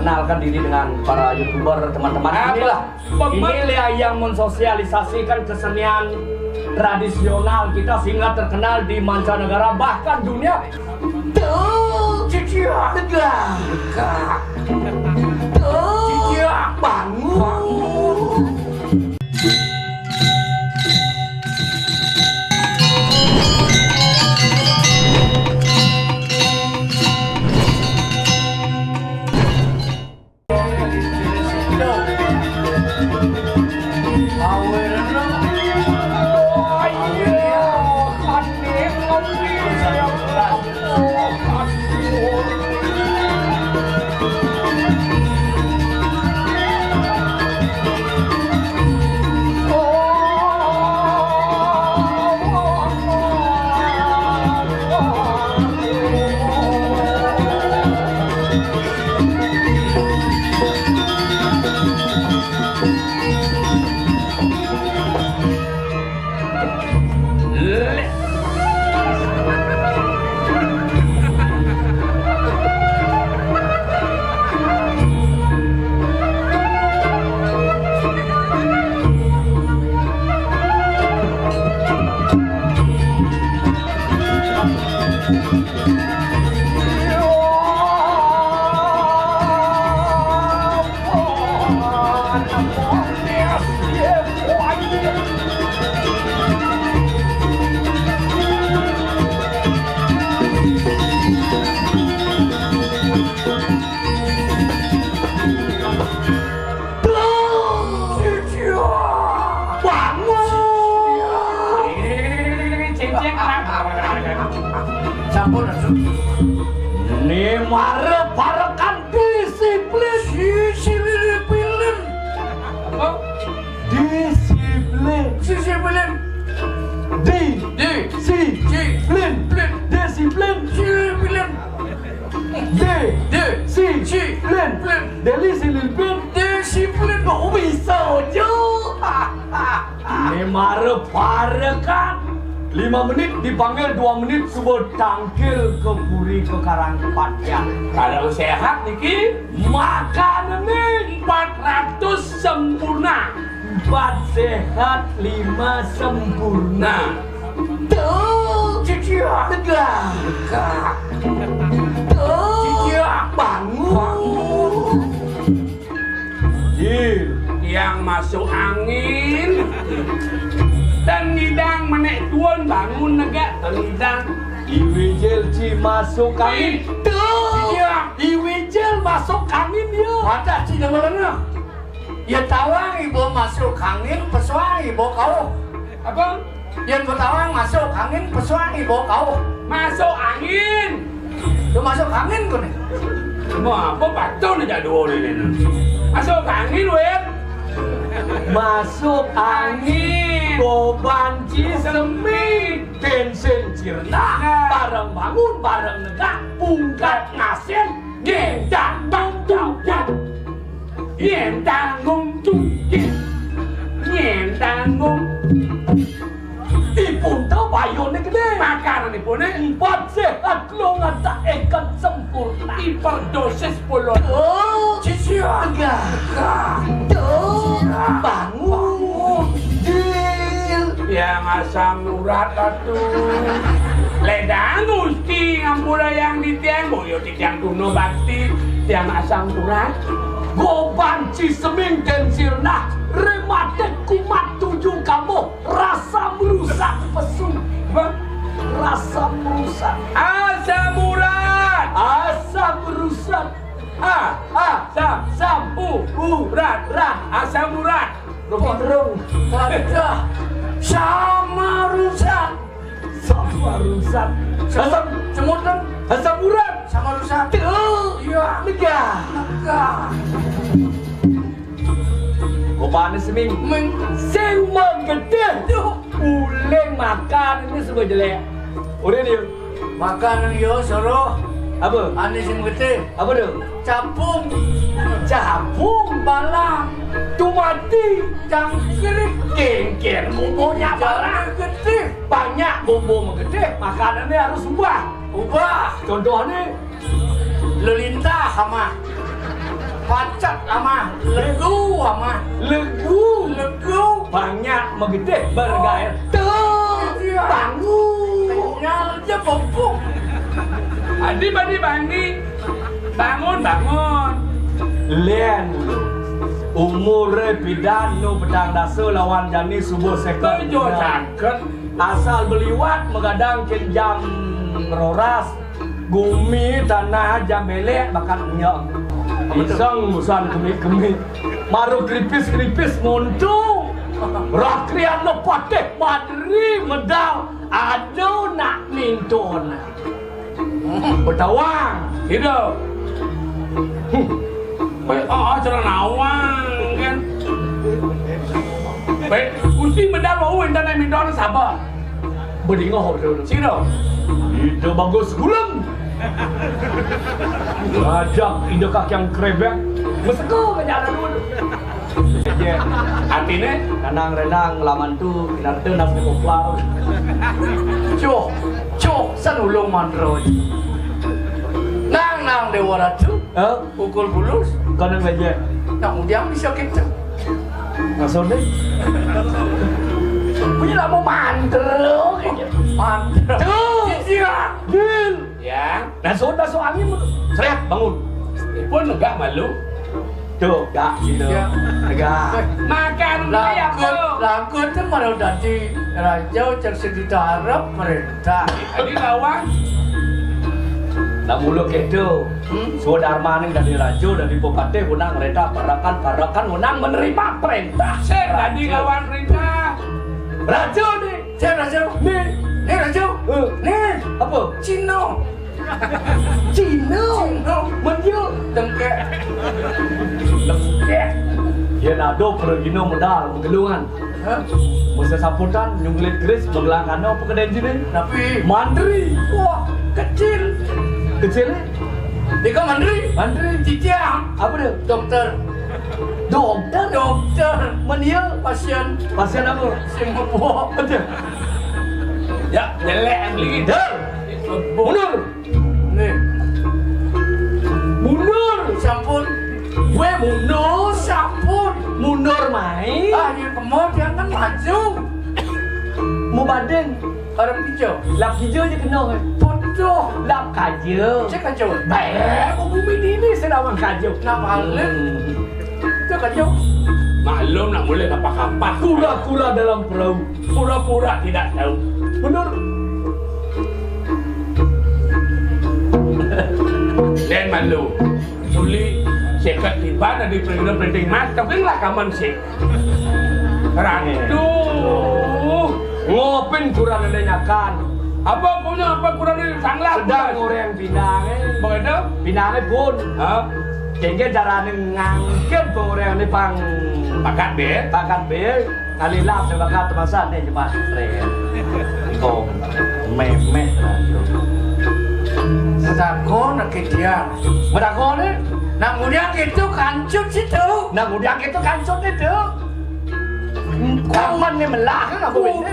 Kenalkan diri dengan para YouTuber teman-teman. Inilah yang mensosialisasikan kesenian tradisional kita sehingga terkenal di mancanegara bahkan dunia. Tuh, Cicia, tegak, tuh, Cicia, bangun. Ini marah-parakan disiplin. Apa? Disiplin. Disiplin. Disiplin. Disiplin. Disiplin. Kok bisa aja? Ini marah-parakan 5 menit dipanggil 2 menit subuh tangkil ke puri ke karang tempatnya. Kalau sehat niki makan ini 400 sempurna. 4 sehat 5 sempurna. Tuh, Cicia, tegak. Tuh, Cicia, bangun. Yang masuk angin dan ngidang menek tuan bangun negak ngidang iwijil ci masuk angin tuh iya iwijil masuk angin ya mata ci mana ya tawang ibu masuk angin pesuang ibu kau apa yang tawang masuk angin pesuang ibu kau masuk angin tuh masuk angin kau nih mau apa batu nih jadul ini masuk angin weh masuk angin bobanci semi bensin cirna bareng bangun bareng negak pungkat ngasen gendang tanggung yen tanggung yen tanggung ipun tau bayone gede makanan ipune 4 sehat longan tak ikan sempurna hiperdosis polo oh Cicia tuh bangun dil yang asam urat atuh ledang gusti ngampura yang di tiang boyo di tiang kuno bakti tiang asam urat gobanci seming dan sirna rematik kumat 7 kamu rasa merusak pesun rasa merusak asam urat asam urat asam urat rung sama rusak asam semutan asam urat sama rusak iya megah Kopane seming semang gede uleng makan ini semua jelek udah dia makan yo soro apa ane semang gede apa tuh capung balang tumati cangkir kengker bumbunya balang gede banyak bumbu gede makanannya harus ubah contohnya lelintah sama Pucat ama, legu ama, legu. Banyak megede bergair. Tuh, bangun. Kenyal aja bopok. Adi bandi. Bangun. Lian. Umure pidano pedang dasu lawan jani subuh sekon. Asal beliwat megadang jam roras. Gumi tanah jam belek bakat nyok. Isang musan kemik. Maru kripis muntung. Rakrian lo patek madri medal. Aduh nak mintun. Betawang. Hidup. Acara nawang kan. Baik, kunci medal mau dan minta sabar. Berdingah dulu. Sino. Itu bagus gulam. Ajak indokak yang krebek. Meseko kenyana dulu. Artinya renang laman tu kinarte nas koplau. Cok sanulung mandro. Nang dewa ratu. Pukul bulus. Kanang aja. Nak udiang bisa kita. Ngasih deh. Punya lah mau mandro. Iya. Gil. Ya. Dan sudah angin seret bangun. Pun enggak malu. Tuh, enggak gitu. Enggak. Makan lagut tu malu dadi raja cek harap perintah. Jadi lawan. Nak mulu gitu. Saudara ning dari raja dari bupati unang reda parakan unang menerima perintah. Saya tadi lawan perintah. Raja ni. Saya raja. Ni raja. Ni apa? Cino. Menyo dengke. Ya nado pergino modal pegelungan. Masa samputan nyunglit keris begelangan apa kedai jinin. Tapi mandri. Wah, kecil. Dika mandri. Cicang. Apa dia? Dokter. Menyo pasien apa? Sembuh. Betul. Ya, jelek lagi. Mundur. Nih. Mundur. Sampun. Gue mundur. Sampun. Mundur main. Ya kemudian kan maju. Mau badan. Orang hijau. Lap hijau je kena. Bodoh. Lap kajau. Cek kajau. Baik. Bumi ini sedang kajau. Nak balik. Itu kajau. Maklum nak boleh kapak-kapak. Kura-kura dalam perahu. Pura-pura tidak tahu. Mundur. Dan malu Suli sekat tiba dari perinting mas tapi lah kaman sih Ratu ngopin kurang nanyakan apa kurang ini sanglah sedang orang pinangnya begitu pinangnya pun kayaknya caranya ngangkep orang ini pang pakat B kali lap sebagai temasan nih cuma tren kok memeh Medako nak dia. Medako ni nak mudiang itu kancut situ. Kaman ni melah kan apa benda?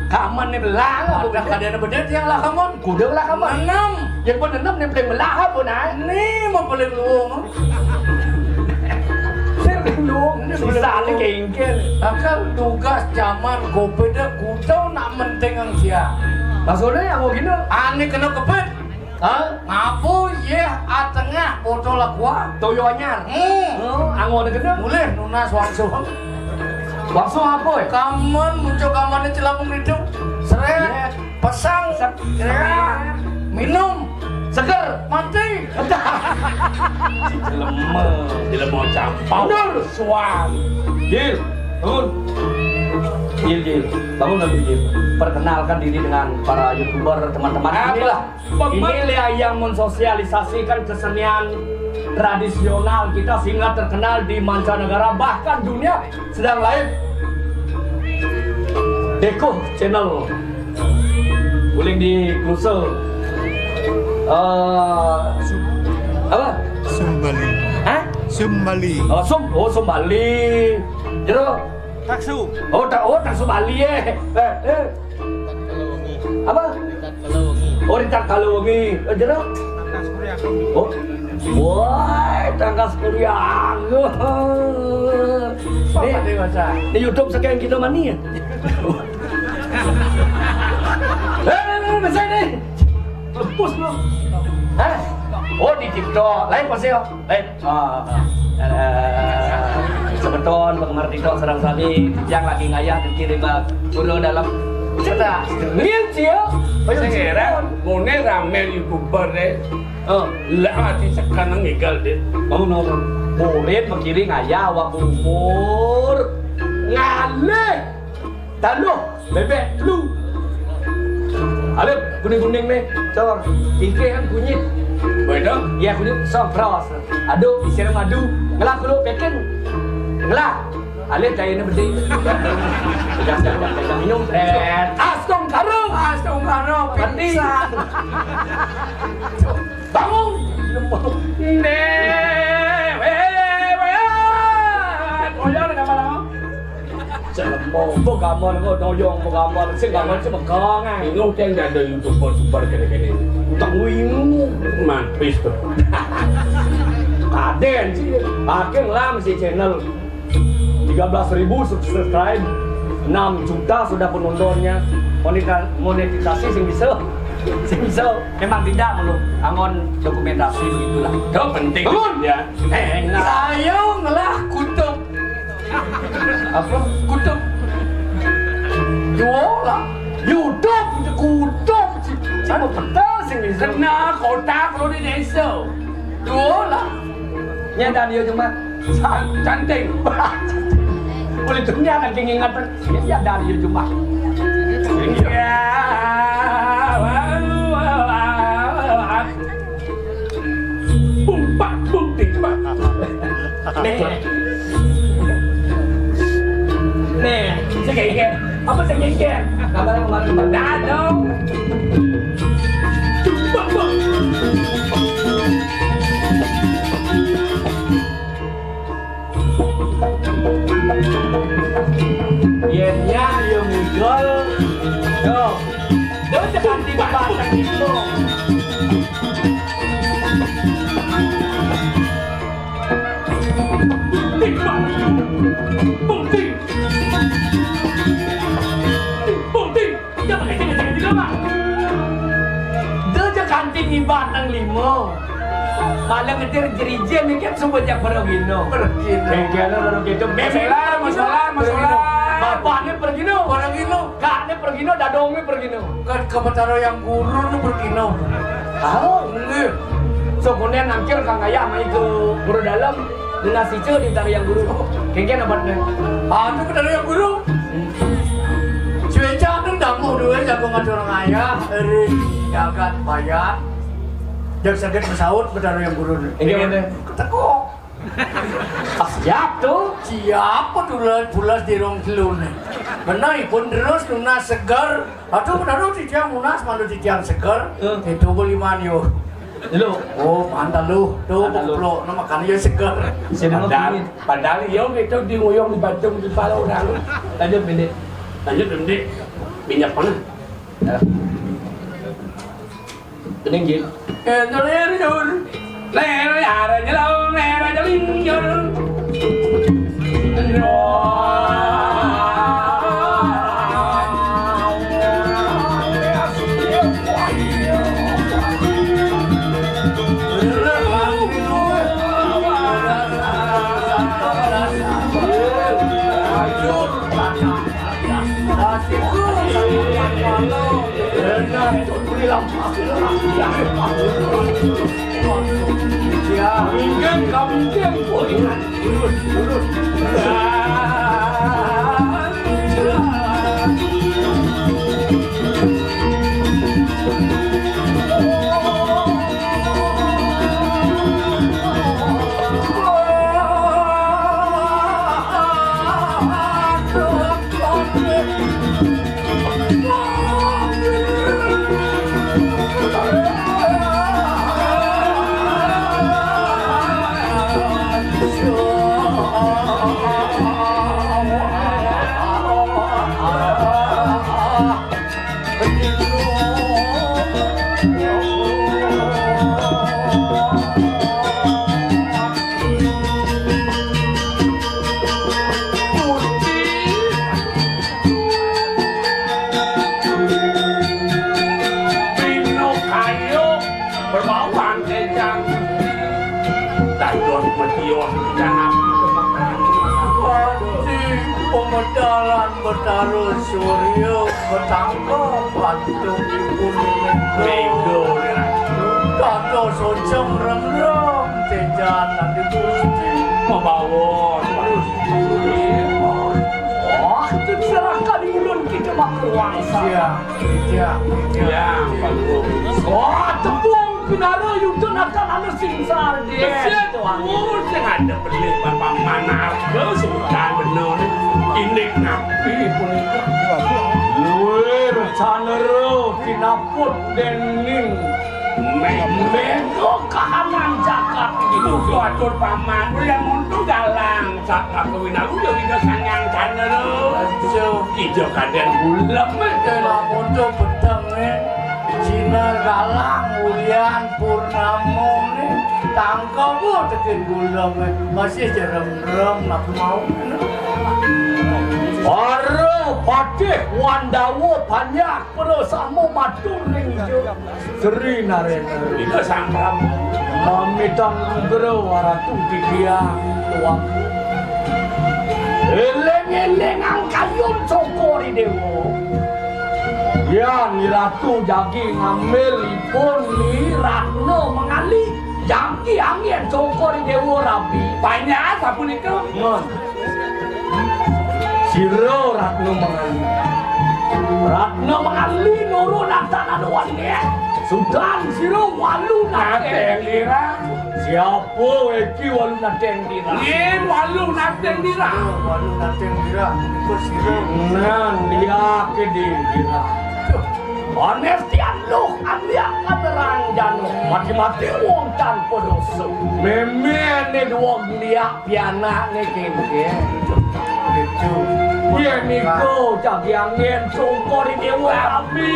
Kaman ni melah apa benda? Kadang benda yang lah kaman. Kuda lah kaman. Enam. Yang pun enam ni paling melah apa nak? Ni mau paling luang. Luang. Sisa ni kengkel. Akal tugas zaman gopeda kuda nak mentengang dia. Maksudnya apa gini? Ani kena kepet. Ngapu ya tengah botol gua toyo anyar. Angon gede mulai nunas waksu apa ya? Kaman muncul kamannya celapung hidup seret pasang minum seger mati. Tidak mau campur. Mundur suam. Gil, bangun. Gil, bangun lagi Gil. Perkenalkan diri dengan para YouTuber teman-teman. Inilah yang mensosialisasikan kesenian tradisional kita sehingga terkenal di mancanegara bahkan dunia sedang live. Deko channel boleh di Kluse. Apa? Sumbali. Hah? Sumbali. Sumbali. Jero. Taksu. Taksu Bali Apa? Rintak Kalungi. Jero. Wah, tangkas kuliah. Di YouTube sekian kita mani ya. Masa ini lepus lu. Hah? Oh di TikTok, lain pasti yo. Lain. Sebeton penggemar TikTok serang sali yang lagi ngayah dikirim ke guru dalam cerita. Ngil yo. Sekarang mone rame YouTuber deh. Lah mati sekarang ngegal deh. Oh no. Murid mengiring ngayah wa umur. Ngale. Taluh, bebek lu. Alip, kuning-kuning nih, cor. Tingke kan kunyit. Betul? Ya kunyit sopros. Aduh, isinya madu. Ngelak dulu, pekin. Ngelak. Alip cairnya berdiri. Jangan minum. Astong karo. Pingsan. Bangun. Koyor apa-apa? Selembong, gambar kok doyong, gambar sih gambar cuma kangen. Ini yang ada YouTuber super kene-kene. Utang wingu, Mampis tuh. kaden sih. Pakai lah masih channel 13.000 subscribe, 6 juta sudah penontonnya. Monetisasi sing bisa. Memang tidak menurut angon dokumentasi begitulah. Itu penting ya. Ayo ngelah kutub. Apa? Kutub. Jualah. YouTube kutub. Cuma pedas sing bisa. Kena kotak lo di desa. Jualah. Nyadar dia cuma Cantik. boleh dunia kan ingatan. Nyadar dia cuma. Ya. Bumpak bumpak. Nih, segengge. Apa segengge? Gambar yang kemarin berdadong. Yennya yang migol. Yo. Doon jangan dibantang itu. Batang limo, malah ngetir jerijen ni kan semua jak pergino. Pergino baru gitu. Masalah. Bapaknya pergino, kaknya pergino, dadongnya pergino. Kan kebetulan yang guru nu berkino. Tahu? Enggak. So kemudian nangkir kang ayah mai ke guru dalam, nasi ce di tarik yang guru. Kengken abatnya. Ah, itu kebetulan yang guru. Cuaca kan damu dua jago ngajor ayah, eri jagat bayar. Jak sakit bersaut kebetulan yang guru. Kengken Ketekok. siap tuh. Siapa bulas di rong kilun. Benai pun terus tunas segar. Aduh benar di tiang munas mandu di tiang segar. Itu boleh manyo. Dulu. Oh, mantan lu. Tuh boklo, nama makan ya segar. Padahal yo itu di ngoyong di Bandung di kepala orang. Lanjut pendek. Minyak mana? Bening jin. Lero yara nyelau, lero jalin yor. Ingin kamu tempoh ingat. Urut. Iyo jangan Pati pemedalan bertaruh surya bertangkap patung ibu Minggu Kado sojong rem-rem tejanan di gusti membawa Wah, terserahkan ulun kita makruangsa. Iya ya bagus Wah, tepung pinara yudha nakan anu singsar dia. Besit, sing ada beli bapak manarga sudah bener ini nabi punika Luwe rencana ro kinaput dening mego kahanan jagat itu atur paman yang untuk galang saat aku winalu yo tidak sangang channel kijo kaden bulam Kena bodoh pedang Cina galang ulian purnamo tangkap tekin gulam masih jerem-jerem nak mau Aro patih wandawo banyak perusahamu matur ning Sri Narendra. itu sang prabu Mamitang gero waratu didiang tuang. Eleng-eleng ang kayun cokori dewo. Ya ni ratu jagi ngambil ipun ni ratno mengali. Jangki angin cokori dewo rabi. banyak apa punika Ngon. Siro ratno mengali. Ratno mengali nurun antara doannya. Sudan siro walu nate nate. lira Siapa eki walu nate dira. yen walu nate lira walu nanti kira ikut sirah Nan dia ke dira. Honestian loh ambil kaderang jano mati-mati wong tanpa dosa. Memene wong dia piana ne kene. itu Dia niko jagi angin songkori dewa api.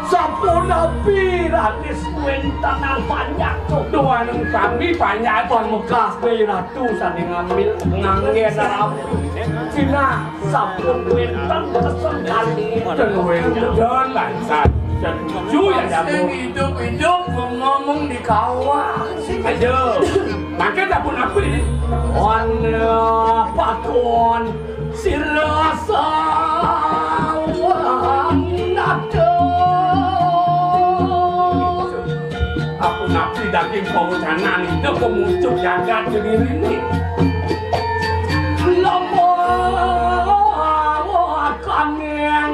Sampun api ratis kuentanang banyak cok. doan kami banyak Pon Mekah ke ratu sani ngambil ngangin api. Cina sampun kuentan keseng kali. Terluin jalan lansat Setuju ya sing jamu hidup-hidup ngomong di kawah ayo maka dapun aku ini Wana patron sirasa wanado. aku nabi daging pengucanan itu kemuncul jagat sendiri ini Lama akan yang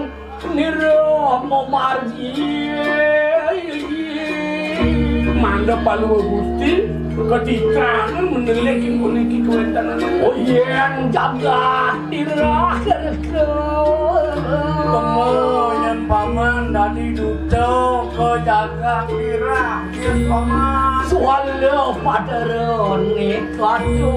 niro memarji. Manda palu gusti ketika menelikin kuniki kuentan Oh yang jaga dirah kemudian paman dari duta ke jaga kira paman Swallow padaron nikatu.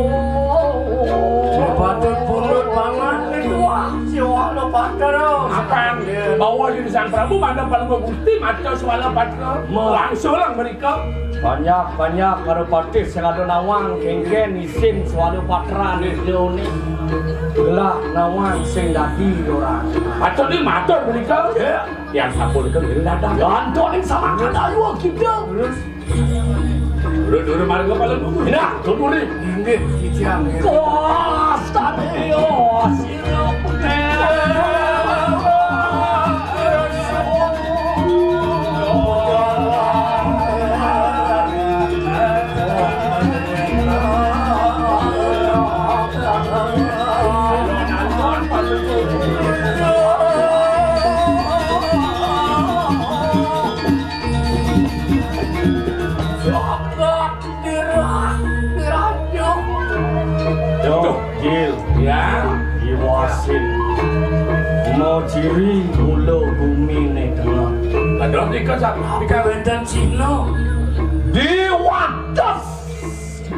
patut pulut paman itu siwalo pataro apaan bawa diri sang prabu manda palu gusti mata suara patra langsung lang mereka Banyak karo patih sing ado nawang kengken isin swallow patra ni deone. Gelah nawang sing dadi ora. patut di matur mereka yang sapun ke dadah Gantoning sama kadayu kita. dulu marga palu gusti Nah, tunggu ni. inggih ciciang Kostaneo sirop Jil, ya iwasin. Mau ciri ulo bumi ni tengah. ada tiga Ika wenten Cina Di wadas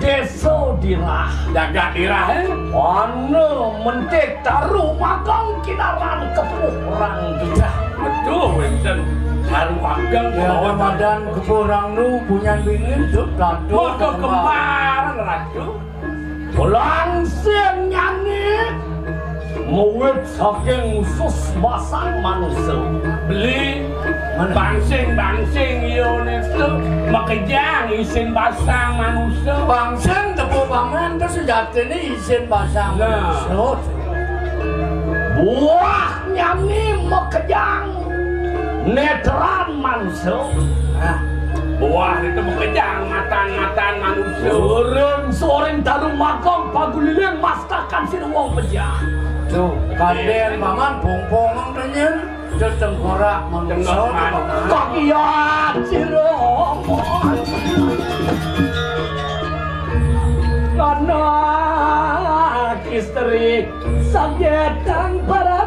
desa dirah. jaga dirah Mana mentek taruh magang kinaran kepuh orang kita. aduh wenten haru magang ya bawa Ramadan keporang nu punya bingin tuh kado mau ke kembaran ratu Langsung nyanyi Ngawit saking usus basang manusia. Beli bangsing itu makejang isin basang manusia. Bangseng tepo paman itu sejatinya izin basang Nah. manusia. Buah nyami makejang netran manusia. Nah, Buah itu makejang matan manusia. Soreng talung makong paguliling mastakan sini wong pejang. tuh kaden paman pong-pongang tanyan terus tengkorak manusia. Tengkorak. paman. Kok iya cirong anak istri sagetan para